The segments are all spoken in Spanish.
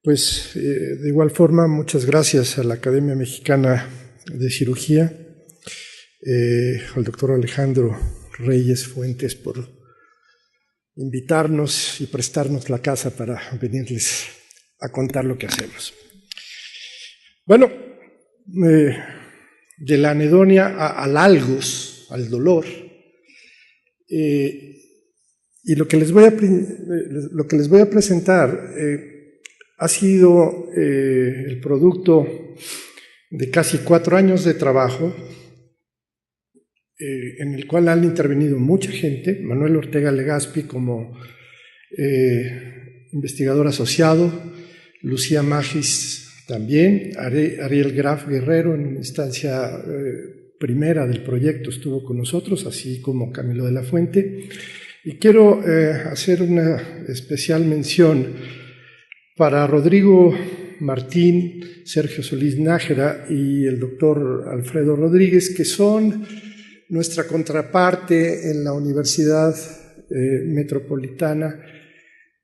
De igual forma, muchas gracias a la Academia Mexicana de Cirugía, al doctor Alejandro Reyes Fuentes por invitarnos y prestarnos la casa para venirles a contar lo que hacemos. Bueno, de la anedonia al algos, al dolor, y lo que les voy a presentar ha sido el producto de casi 4 años de trabajo en el cual han intervenido mucha gente. Manuel Ortega Legazpi como investigador asociado, Lucía Magis también, Ariel Graf Guerrero en una instancia primera del proyecto estuvo con nosotros, así como Camilo de la Fuente. Y quiero hacer una especial mención para Rodrigo Martín, Sergio Solís Nájera y el doctor Alfredo Rodríguez, que son nuestra contraparte en la Universidad Metropolitana.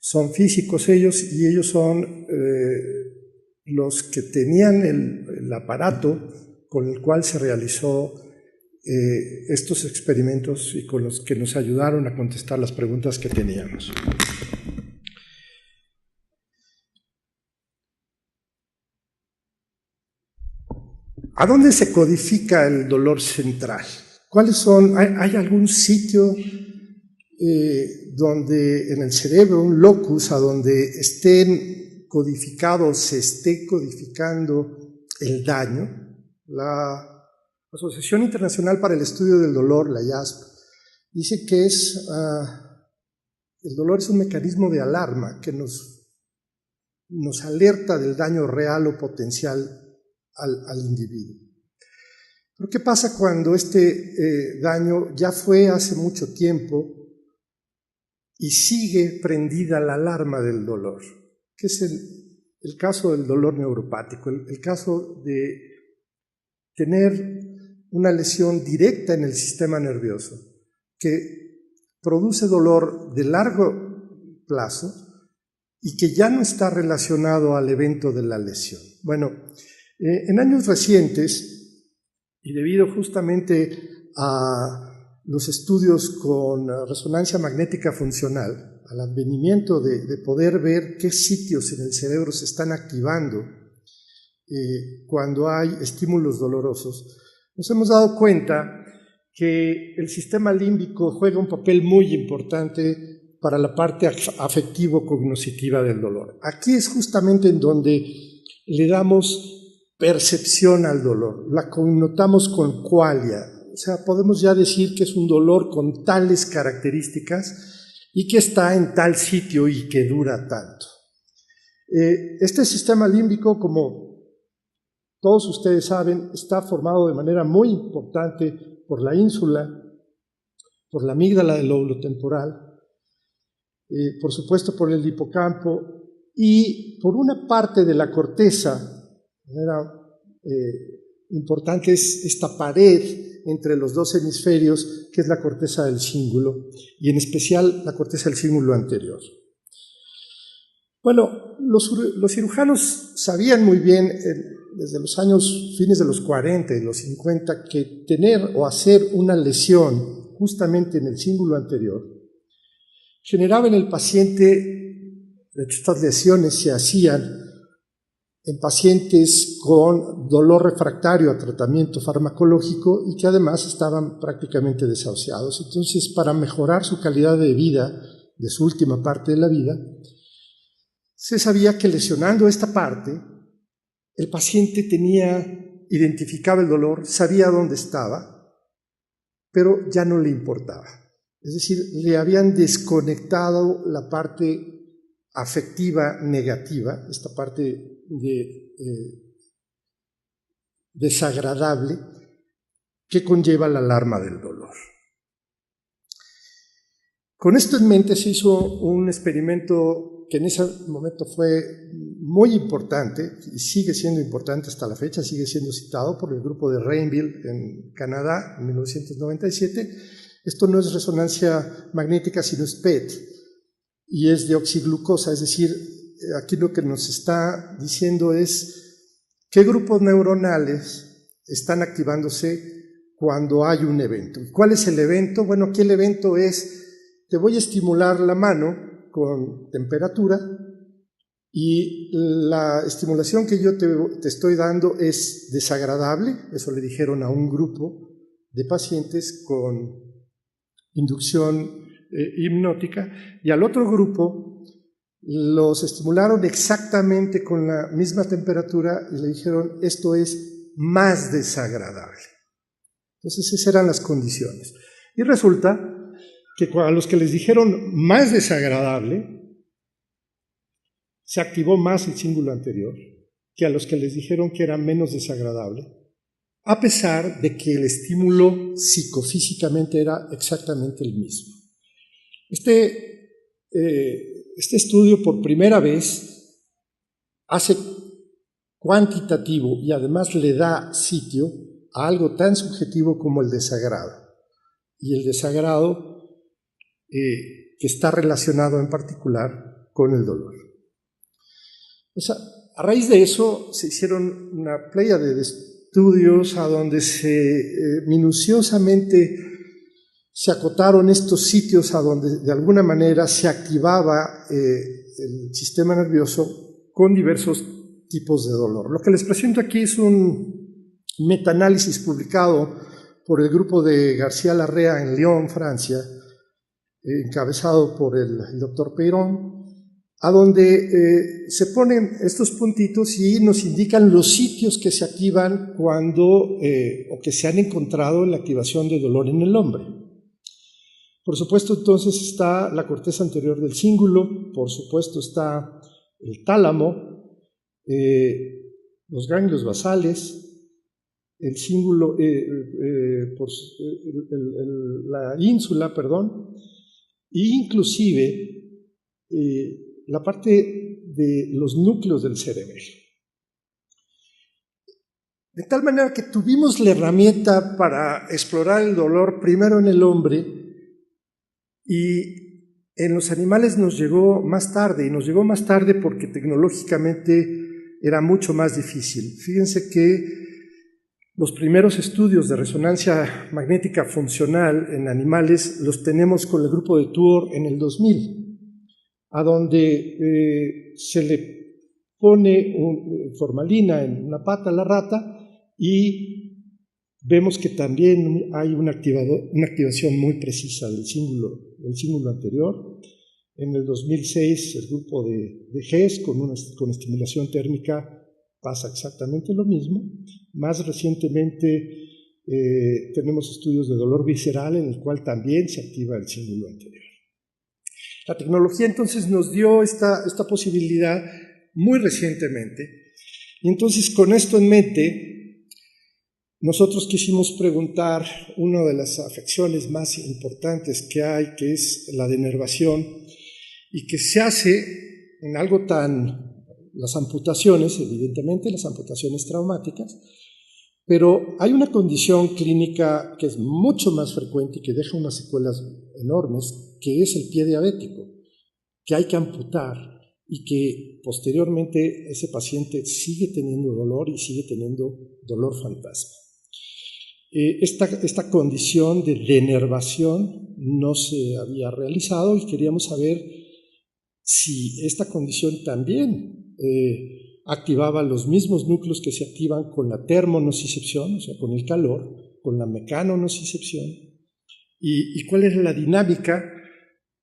Son físicos ellos, y ellos son los que tenían el aparato con el cual se realizó estos experimentos y con los que nos ayudaron a contestar las preguntas que teníamos. ¿A dónde se codifica el dolor central? ¿Cuáles son? ¿Hay algún sitio donde en el cerebro, un locus, a donde estén codificados, se esté codificando el daño? La Asociación Internacional para el Estudio del Dolor, la IASP, dice que el dolor es un mecanismo de alarma que nos alerta del daño real o potencial al individuo. Pero ¿qué pasa cuando este daño ya fue hace mucho tiempo y sigue prendida la alarma del dolor? Que es el caso del dolor neuropático, el caso de tener una lesión directa en el sistema nervioso que produce dolor de largo plazo y que ya no está relacionado al evento de la lesión. Bueno, en años recientes, y debido justamente a los estudios con resonancia magnética funcional, al advenimiento de poder ver qué sitios en el cerebro se están activando cuando hay estímulos dolorosos, nos hemos dado cuenta que el sistema límbico juega un papel muy importante para la parte afectivo-cognitiva del dolor. Aquí es justamente en donde le damos percepción al dolor, la connotamos con qualia, o sea, podemos ya decir que es un dolor con tales características y que está en tal sitio y que dura tanto. Este sistema límbico, como todos ustedes saben, está formado de manera muy importante por la ínsula, por la amígdala del lóbulo temporal, por supuesto por el hipocampo y por una parte de la corteza. De manera importante es esta pared entre los dos hemisferios, que es la corteza del cíngulo, y en especial la corteza del cíngulo anterior. Bueno, los cirujanos sabían muy bien, desde los fines de los 40 y los 50, que tener o hacer una lesión justamente en el cíngulo anterior generaba en el paciente, de hecho estas lesiones se hacían en pacientes con dolor refractario a tratamiento farmacológico y que además estaban prácticamente desahuciados. Entonces, para mejorar su calidad de vida, de su última parte de la vida, se sabía que lesionando esta parte, el paciente identificaba el dolor, sabía dónde estaba, pero ya no le importaba. Es decir, le habían desconectado la parte afectiva negativa, esta parte desagradable que conlleva la alarma del dolor. Con esto en mente se hizo un experimento que en ese momento fue muy importante y sigue siendo importante hasta la fecha, sigue siendo citado por el grupo de Rainville en Canadá en 1997. Esto no es resonancia magnética, sino es PET, y es de oxiglucosa, es decir, aquí lo que nos está diciendo es qué grupos neuronales están activándose cuando hay un evento. ¿Cuál es el evento? Bueno, aquí el evento es, te voy a estimular la mano con temperatura y la estimulación que yo te estoy dando es desagradable. Eso le dijeron a un grupo de pacientes con inducción hipnótica, y al otro grupo los estimularon exactamente con la misma temperatura y le dijeron esto es más desagradable. Entonces esas eran las condiciones. Y resulta que a los que les dijeron más desagradable, se activó más el cíngulo anterior que a los que les dijeron que era menos desagradable, a pesar de que el estímulo psicofísicamente era exactamente el mismo. Este estudio por primera vez hace cuantitativo y además le da sitio a algo tan subjetivo como el desagrado. Y el desagrado que está relacionado en particular con el dolor. O sea, a raíz de eso se hicieron una pléyade de estudios a donde minuciosamente se acotaron estos sitios a donde de alguna manera se activaba el sistema nervioso con diversos tipos de dolor. Lo que les presento aquí es un metaanálisis publicado por el grupo de García Larrea en Lyon, Francia, encabezado por el doctor Peirón, a donde se ponen estos puntitos y nos indican los sitios que se activan cuando o que se han encontrado en la activación de dolor en el hombre. Por supuesto, entonces está la corteza anterior del cíngulo, por supuesto está el tálamo, los ganglios basales, el cíngulo, la ínsula, perdón, e inclusive la parte de los núcleos del cerebelo. De tal manera que tuvimos la herramienta para explorar el dolor primero en el hombre, y en los animales nos llegó más tarde, y nos llegó más tarde porque tecnológicamente era mucho más difícil. Fíjense que los primeros estudios de resonancia magnética funcional en animales los tenemos con el grupo de Tuor en el 2000, a donde se le pone formalina en una pata a la rata y vemos que también hay una activación muy precisa del cíngulo anterior. En el 2006 el grupo de GES con estimulación térmica pasa exactamente lo mismo. Más recientemente tenemos estudios de dolor visceral en el cual también se activa el cíngulo anterior. La tecnología entonces nos dio esta posibilidad muy recientemente, y entonces con esto en mente nosotros quisimos preguntar una de las afecciones más importantes que hay, que es la denervación, y que se hace en algo las amputaciones, evidentemente las amputaciones traumáticas, pero hay una condición clínica que es mucho más frecuente y que deja unas secuelas enormes, que es el pie diabético, que hay que amputar y que posteriormente ese paciente sigue teniendo dolor y sigue teniendo dolor fantasma. Esta condición de denervación no se había realizado y queríamos saber si esta condición también activaba los mismos núcleos que se activan con la termonocicepción, o sea, con el calor, con la mecanonocicepción, y cuál es la dinámica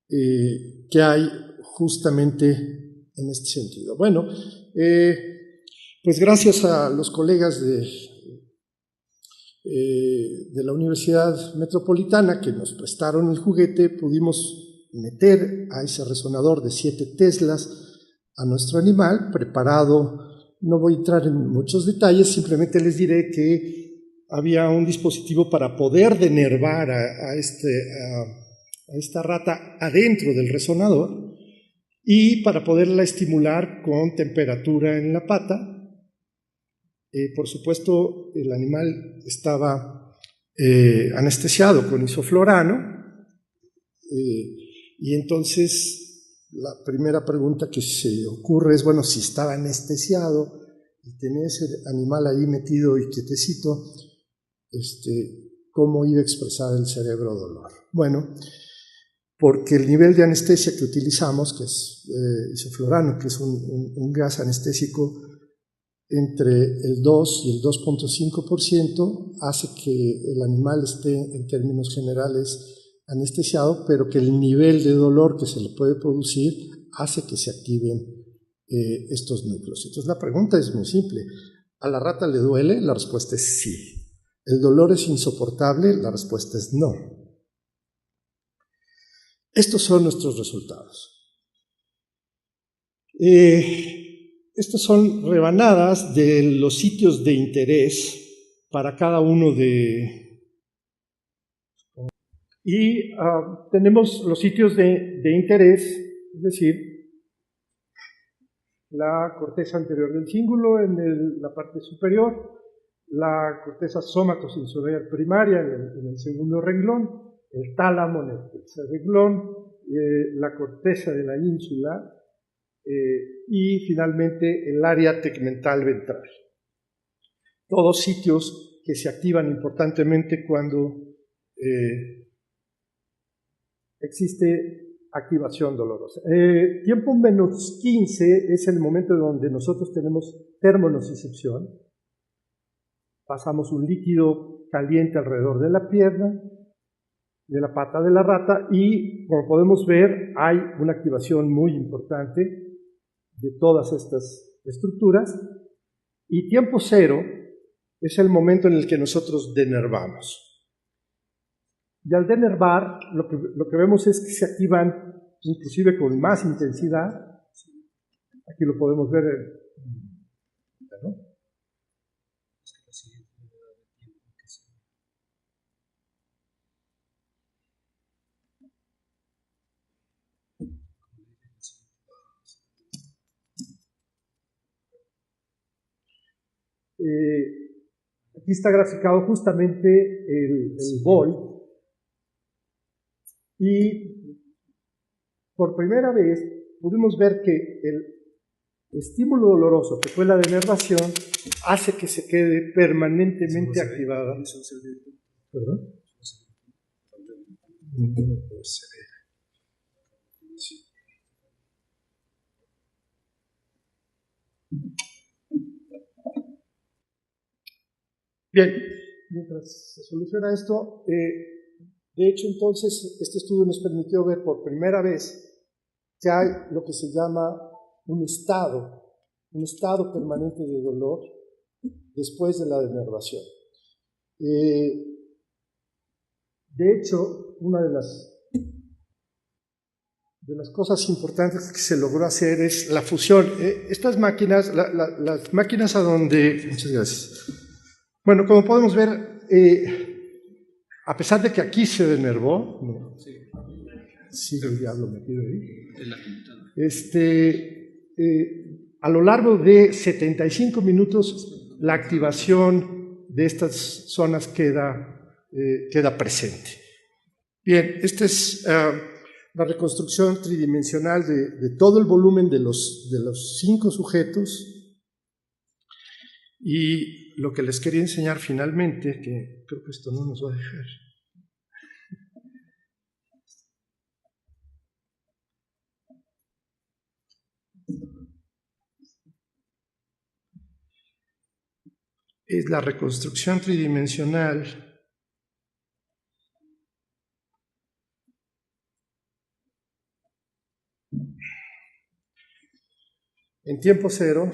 que hay justamente en este sentido. Bueno, pues gracias a los colegas de la Universidad Metropolitana que nos prestaron el juguete, pudimos meter a ese resonador de 7 teslas a nuestro animal preparado. No voy a entrar en muchos detalles, simplemente les diré que había un dispositivo para poder denervar a esta rata adentro del resonador y para poderla estimular con temperatura en la pata. Por supuesto, el animal estaba anestesiado con isoflorano y entonces la primera pregunta que se ocurre es, bueno, si estaba anestesiado y tenía ese animal ahí metido y quietecito, ¿cómo iba a expresar el cerebro dolor? Bueno, porque el nivel de anestesia que utilizamos, que es isoflurano, que es un gas anestésico entre el 2 y el 2.5%, hace que el animal esté, en términos generales, anestesiado, pero que el nivel de dolor que se le puede producir hace que se activen estos núcleos. Entonces la pregunta es muy simple. ¿A la rata le duele? La respuesta es sí. ¿El dolor es insoportable? La respuesta es no. Estos son nuestros resultados. Estas son rebanadas de los sitios de interés para cada uno de... Y tenemos los sitios de interés, es decir, la corteza anterior del cíngulo en la parte superior, la corteza somatosensorial primaria en el segundo renglón, el tálamo en el tercer renglón, la corteza de la ínsula y finalmente el área tegmental ventral. Todos sitios que se activan importantemente cuando existe activación dolorosa. Tiempo menos 15 es el momento donde nosotros tenemos termonocicepción. Pasamos un líquido caliente alrededor de la pierna, de la pata de la rata, y como podemos ver hay una activación muy importante de todas estas estructuras. Y tiempo cero es el momento en el que nosotros denervamos. Y al denervar, lo que vemos es que se activan inclusive con más intensidad. Aquí lo podemos ver. ¿No? Aquí está graficado justamente el volt. Y por primera vez pudimos ver que el estímulo doloroso, que fue la denervación, hace que se quede permanentemente activada. ¿Perdón? Bien, mientras se soluciona esto, de hecho entonces este estudio nos permitió ver por primera vez que hay lo que se llama un estado permanente de dolor después de la denervación. De hecho, una de las cosas importantes que se logró hacer es la fusión. Estas máquinas, las máquinas a donde... Muchas gracias. Bueno, como podemos ver, a pesar de que aquí se denervó, no, sigue el diablo metido ahí, a lo largo de 75 minutos la activación de estas zonas queda presente. Bien, esta es la reconstrucción tridimensional de todo el volumen de los 5 sujetos. Y lo que les quería enseñar finalmente, que creo que esto no nos va a dejar. Es la reconstrucción tridimensional en tiempo cero.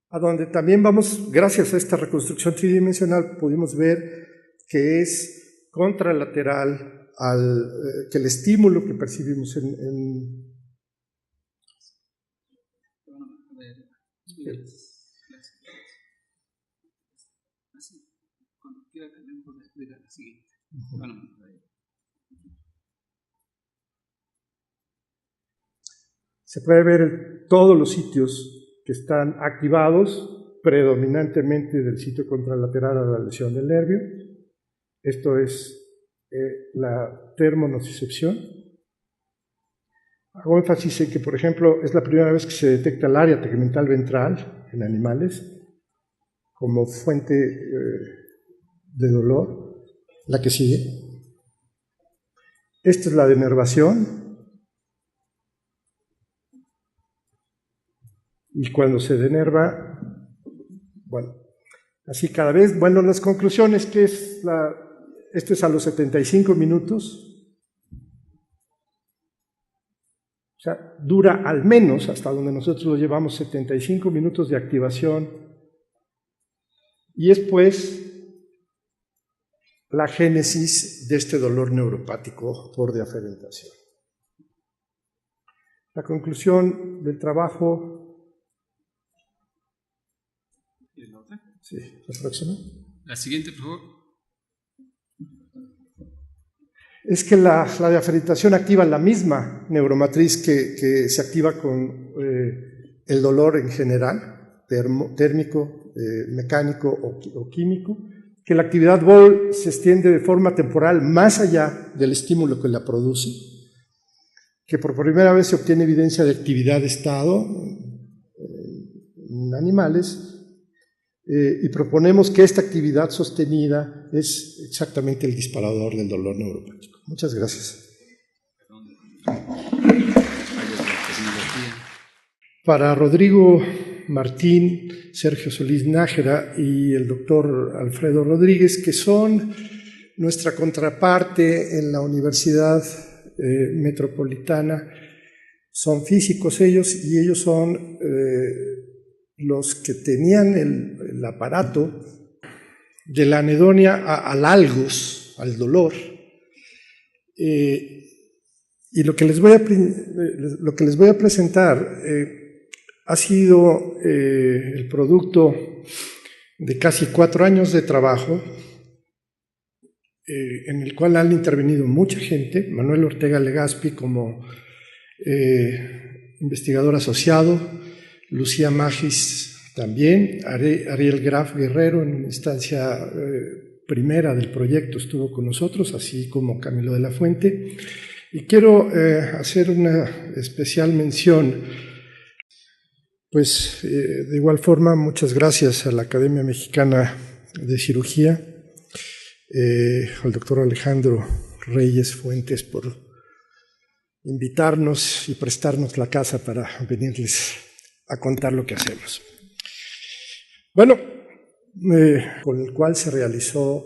A donde también vamos, gracias a esta reconstrucción tridimensional, pudimos ver que es contralateral que el estímulo que percibimos se puede ver todos los sitios que están activados, predominantemente del sitio contralateral a la lesión del nervio. Esto es la termonocicepción. Hago énfasis en que, por ejemplo, es la primera vez que se detecta el área tegmental ventral en animales como fuente de dolor. La que sigue. Esta es la denervación. Y cuando se denerva, bueno, así cada vez, bueno, las conclusiones, que es esto es a los 75 minutos. O sea, dura al menos, hasta donde nosotros lo llevamos, 75 minutos de activación. Y es pues la génesis de este dolor neuropático por deaferentación. La conclusión del trabajo. ¿Y la otra? Sí, la próxima. La siguiente, por favor. Es que la deaferentación activa la misma neuromatriz que se activa con el dolor en general, térmico, mecánico o químico, que la actividad BOL se extiende de forma temporal más allá del estímulo que la produce, que por primera vez se obtiene evidencia de actividad de estado en animales, y proponemos que esta actividad sostenida es exactamente el disparador del dolor neuropático. Muchas gracias. Para Rodrigo Martín, Sergio Solís Nájera y el doctor Alfredo Rodríguez, que son nuestra contraparte en la Universidad Metropolitana, son físicos ellos, y ellos son los que tenían el aparato de la anedonia al algos, al dolor. Y lo que les voy a presentar ha sido el producto de casi 4 años de trabajo, en el cual han intervenido mucha gente. Manuel Ortega Legazpi como investigador asociado, Lucía Magis también, Ariel Graf Guerrero en una instancia primera del proyecto estuvo con nosotros, así como Camilo de la Fuente. Y quiero hacer una especial mención, pues de igual forma, muchas gracias a la Academia Mexicana de Cirugía, al doctor Alejandro Reyes Fuentes por invitarnos y prestarnos la casa para venirles a contar lo que hacemos. Bueno, con el cual se realizó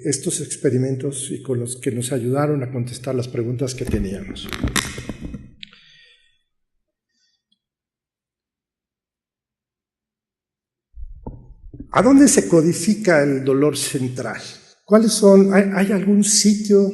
estos experimentos y con los que nos ayudaron a contestar las preguntas que teníamos. ¿A dónde se codifica el dolor central? ¿Cuáles son? ¿Hay algún sitio